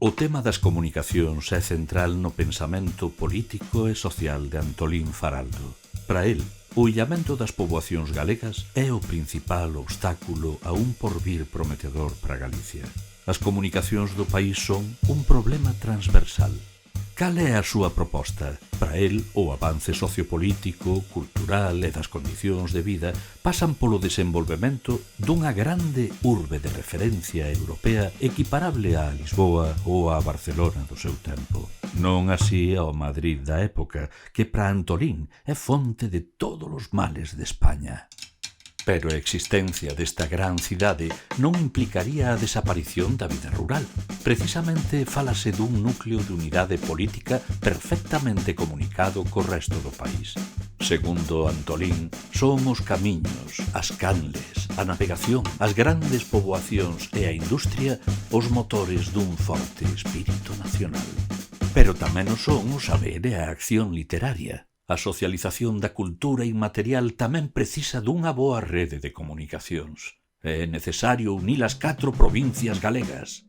O tema das comunicacións é central no pensamento político e social de Antolín Faraldo. Para el, o illamento das poboacións galegas é o principal obstáculo a un porvir prometedor para Galicia. As comunicacións do país son un problema transversal. Cal é a súa proposta? Para el, o avance sociopolítico, cultural e das condicións de vida pasan polo desenvolvemento dunha grande urbe de referencia europea equiparable a Lisboa ou a Barcelona do seu tempo. Non así ao Madrid da época, que para Antolín é fonte de todos os males de España. Pero a existencia desta gran cidade non implicaría a desaparición da vida rural. Precisamente fálase dun núcleo de unidade política perfectamente comunicado co resto do país. Segundo Antolín, son os camiños, as canles, a navegación, as grandes poboacións e a industria os motores dun forte espírito nacional. Pero tamén o son o saber e a acción literaria. A socialización da cultura inmaterial tamén precisa dunha boa rede de comunicacións. É necesario unir as 4 provincias galegas.